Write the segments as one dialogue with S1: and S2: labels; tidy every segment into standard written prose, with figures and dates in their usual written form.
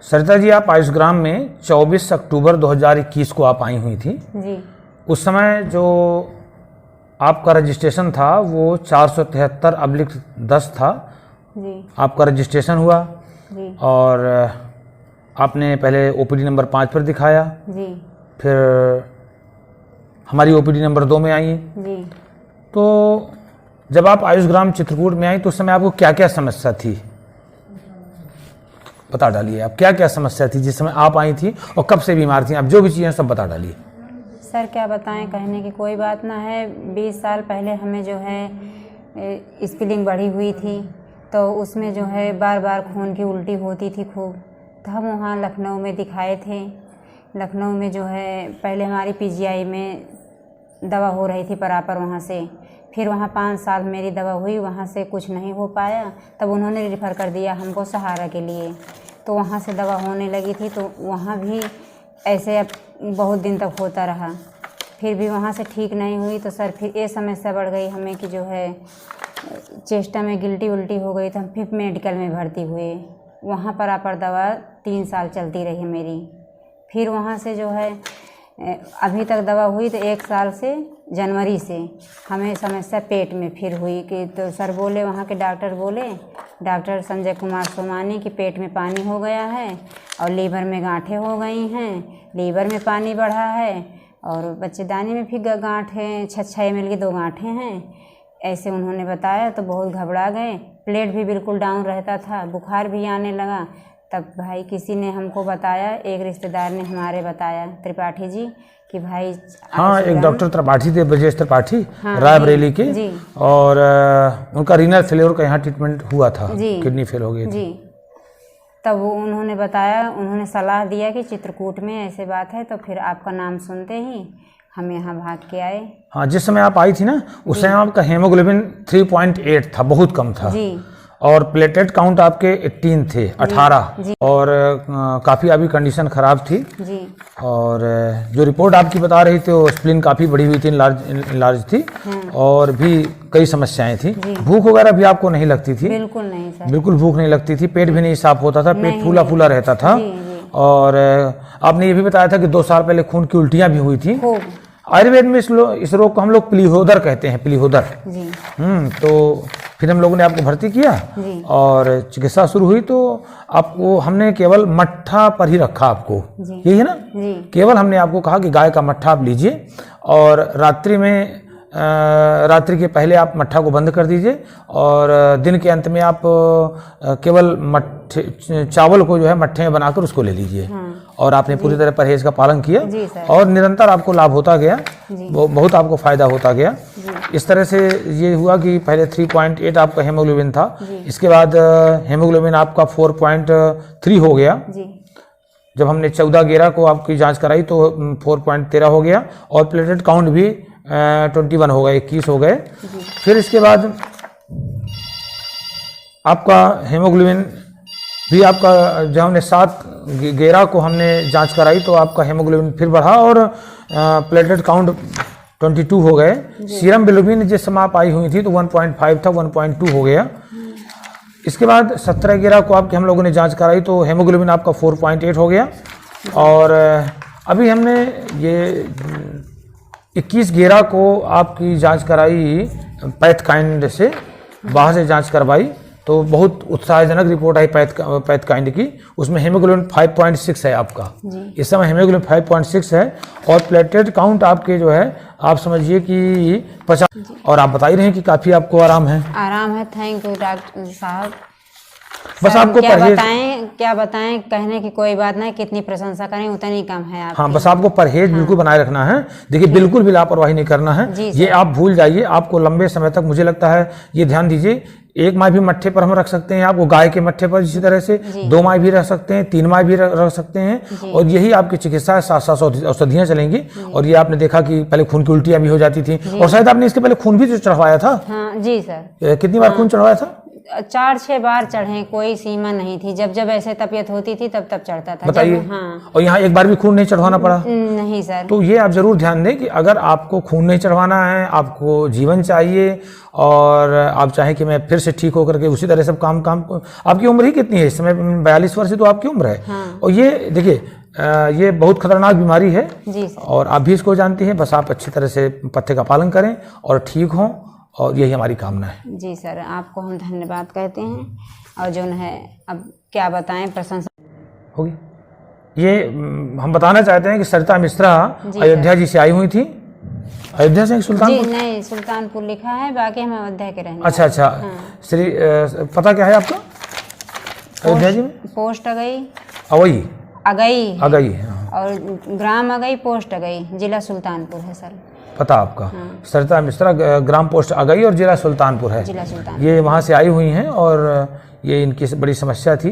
S1: सरिता जी, आप आयुषग्राम में 24 अक्टूबर 2021 को आप आई हुई थी
S2: जी।
S1: उस समय जो आपका रजिस्ट्रेशन था वो 473/10 था
S2: जी।
S1: आपका रजिस्ट्रेशन हुआ
S2: जी।
S1: और आपने पहले ओपीडी नंबर 5 पर दिखाया,
S2: जी।
S1: फिर हमारी ओपीडी नंबर 2 में आई।
S2: जी।
S1: तो जब आप आयुषग्राम चित्रकूट में आई तो उस समय आपको क्या क्या समस्या थी, बता डालिए। आप क्या क्या समस्या थी जिस समय आप आई थी और कब से बीमार थी, आप जो भी चीज़ें सब बता डालिए।
S2: सर क्या बताएं, कहने की कोई बात ना है। 20 साल पहले हमें जो है स्पिलिंग बढ़ी हुई थी, तो उसमें जो है बार बार खून की उल्टी होती थी खूब। तो हम वहाँ लखनऊ में दिखाए थे। लखनऊ में जो है पहले हमारी पीजीआई में दवा हो रही थी प्रॉपर वहाँ से, फिर वहाँ 5 साल मेरी दवा हुई, वहाँ से कुछ नहीं हो पाया। तब उन्होंने रेफ़र कर दिया हमको सहारा के लिए, तो वहाँ से दवा होने लगी थी। तो वहाँ भी ऐसे अब बहुत दिन तक होता रहा, फिर भी वहाँ से ठीक नहीं हुई। तो सर फिर ये समस्या बढ़ गई हमें कि जो है चेस्टा में गिल्टी उल्टी हो गई। तो हम फिर मेडिकल में भर्ती हुए, वहाँ प्रॉपर दवा 3 साल चलती रही मेरी। फिर वहाँ से जो है अभी तक दवा हुई तो 1 साल से जनवरी से हमें समस्या पेट में फिर हुई कि तो सर बोले, वहाँ के डॉक्टर बोले, डॉक्टर संजय कुमार सोमानी, कि पेट में पानी हो गया है और लीवर में गांठें हो गई हैं, लीवर में पानी बढ़ा है और बच्चेदानी में भी गांठें 6 ml की 2 गांठें हैं, ऐसे उन्होंने बताया। तो बहुत घबरा गए, प्लेट भी बिल्कुल डाउन रहता था, बुखार भी आने लगा। तब भाई किसी ने हमको बताया, एक रिश्तेदार ने हमारे बताया, त्रिपाठी जी, कि भाई
S1: हाँ, एक डॉक्टर त्रिपाठी थे, ब्रजेश त्रिपाठी,
S2: हाँ,
S1: रायबरेली के
S2: जी।
S1: और उनका रीनल फेलियर का यहाँ ट्रीटमेंट हुआ था, किडनी फेल हो गई थी।
S2: जी। तब वो उन्होंने बताया, उन्होंने सलाह दिया कि चित्रकूट में ऐसे बात है। तो फिर आपका नाम सुनते ही हम यहाँ भाग के आए।
S1: हाँ, जिस समय आप आई थी ना उस समय आपका हेमोग्लोबिन 3.8 था, बहुत कम था
S2: जी।
S1: और प्लेटलेट काउंट आपके 18 थे, 18 और काफ़ी आपकी कंडीशन ख़राब थी
S2: जी।
S1: और जो रिपोर्ट आपकी बता रही थी वो स्प्लीन काफ़ी बड़ी हुई थी, इनलार्ज थी और भी कई समस्याएं थी। भूख वगैरह भी आपको नहीं लगती थी?
S2: बिल्कुल नहीं सर,
S1: बिल्कुल भूख नहीं लगती थी, पेट भी नहीं साफ होता था, पेट फूला फूला रहता था। और आपने ये भी बताया था कि 2 साल पहले खून की उल्टियाँ भी हुई थी। आयुर्वेद में इस रोग को हम लोग प्लीहोदर कहते हैं, प्लीहोदर। तो फिर हम लोगों ने आपको भर्ती किया और चिकित्सा शुरू हुई। तो आपको हमने केवल मट्ठा पर ही रखा आपको, यही है ना? केवल हमने आपको कहा कि गाय का मट्ठा आप लीजिए और रात्रि के पहले आप मट्ठा को बंद कर दीजिए और दिन के अंत में आप केवल चावल को जो है मट्ठे में बनाकर उसको ले लीजिए। और आपने पूरी तरह परहेज का पालन किया और निरंतर आपको लाभ होता गया, बहुत आपको फायदा होता गया। इस तरह से ये हुआ कि पहले 3.8 आपका हेमोग्लोबिन था, इसके बाद हेमोग्लोबिन आपका 4.3 हो गया। जब हमने 14/11 को आपकी जांच कराई तो 4.13 हो गया और प्लेटलेट काउंट भी 21 हो गए, 21 हो गए। फिर इसके बाद आपका हेमोग्लोबिन भी आपका जब हमने 7/11 को हमने जांच कराई तो आपका हेमोग्लोबिन फिर बढ़ा और प्लेटलेट काउंट 22 हो गए। सीरम बिलोबिन जिस समय आप आई हुई थी तो 1.5 था, 1.2 हो गया। इसके बाद 17/11 को आपके हम लोगों ने जांच कराई तो हेमोग्लोबिन आपका 4.8 हो गया। और अभी हमने ये 21/11 को आपकी जांच कराई पैथकाइंड से, बाहर से जांच करवाई तो बहुत उत्साहजनक रिपोर्ट आई पैथकाइंड की। उसमें हेमोग्लोबिन 5.6 है आपका, इस समय हेमोग्लोबिन 5.6 है और प्लेटलेट काउंट आपके जो है आप समझिए कि 50। और आप बता ही रहे हैं कि काफ़ी आपको आराम है।
S2: आराम है, थैंक यू डॉक्टर साहब।
S1: बस आपको
S2: क्या बताएं, कहने की कोई बात नहीं, कितनी प्रशंसा करें उतनी कम है आपकी।
S1: हाँ, बस आपको परहेज बिल्कुल बनाए रखना है। देखिए, बिल्कुल भी लापरवाही नहीं करना है, ये आप भूल जाइए। आपको लंबे समय तक, मुझे लगता है, ये ध्यान दीजिए, 1 माह भी मट्ठे पर हम रख सकते हैं आपको, गाय के मट्ठे पर इसी तरह से 2 माह भी रख सकते हैं, 3 माह भी रख सकते हैं और यही आपकी चिकित्सा है। 700 औषधियाँ चलेंगी। और ये आपने देखा कि पहले खून की उल्टियाँ भी हो जाती थी और शायद आपने इसके पहले खून भी चढ़वाया था।
S2: हाँ जी सर।
S1: कितनी बार खून चढ़वाया था?
S2: 4-6 बार चढ़े, कोई सीमा नहीं थी। जब जब ऐसे तबीयत होती थी तब तब चढ़ता था।
S1: बताइए।
S2: हाँ।
S1: और यहाँ एक बार भी खून नहीं चढ़वाना पड़ा?
S2: नहीं सर।
S1: तो ये आप जरूर ध्यान दें कि अगर आपको खून नहीं चढ़वाना है, आपको जीवन चाहिए और आप चाहें कि मैं फिर से ठीक होकर के उसी तरह सब काम आपकी उम्र ही कितनी है इस समय? 42 वर्ष तो आपकी उम्र है।
S2: हाँ।
S1: और ये देखिए ये बहुत खतरनाक बीमारी है
S2: जी सर।
S1: और आप भी इसको जानती हैं। बस आप अच्छी तरह से पथ्य का पालन करें और ठीक हों, और यही हमारी कामना है।
S2: जी सर, आपको हम धन्यवाद कहते हैं। और जो है अब क्या बताएं, प्रशंसा
S1: होगी। ये हम बताना चाहते हैं कि सरिता मिश्रा अयोध्या जी से आई हुई थी। अयोध्या से सुल्तानपुर?
S2: जी नहीं, सुल्तानपुर लिखा है, बाकी हम अयोध्या के रहने।
S1: अच्छा अच्छा। श्री पता क्या है आपका अयोध्या जी में?
S2: पोस्ट अगई।
S1: अवई
S2: अगई।
S1: हाँ।
S2: और ग्राम अगई, पोस्ट अगई, जिला सुल्तानपुर है सर।
S1: पता आपका? सरिता मिश्रा, ग्राम पोस्ट अगई और जिला सुल्तानपुर है।
S2: जिला सुल्तानपुर।
S1: ये वहाँ से आई हुई हैं और ये इनकी बड़ी समस्या थी।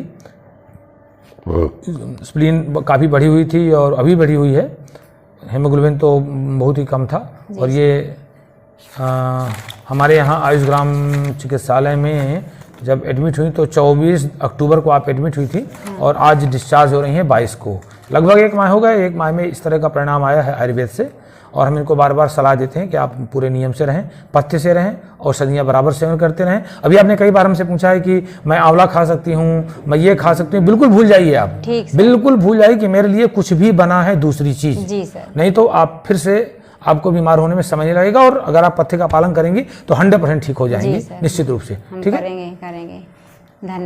S1: स्प्लीन काफ़ी बढ़ी हुई थी और अभी बढ़ी हुई है। हेमोग्लोबिन तो बहुत ही कम था। और ये हमारे यहाँ आयुष ग्राम चिकित्सालय में जब एडमिट हुई तो 24 अक्टूबर को आप एडमिट हुई थी और आज डिस्चार्ज हो रही हैं 22 को। लगभग 1 माह हो गए। 1 माह में इस तरह का परिणाम आया है आयुर्वेद से। और हम इनको बार बार सलाह देते हैं कि आप पूरे नियम से रहें, पथ्य से रहें, औषधियाँ बराबर सेवन करते रहें। अभी आपने कई बार हमसे पूछा है कि मैं आंवला खा सकती हूँ, मैं ये खा सकती हूँ। बिल्कुल भूल जाइए आप, बिल्कुल भूल जाइए कि मेरे लिए कुछ भी बना है दूसरी चीज़।
S2: जी सर।
S1: नहीं तो आप फिर से आपको बीमार होने में समय नहीं लगेगा। और अगर आप पथ्य का पालन करेंगे तो 100% ठीक हो जाएंगे निश्चित रूप से।
S2: हम
S1: ठीक है,
S2: करेंगे।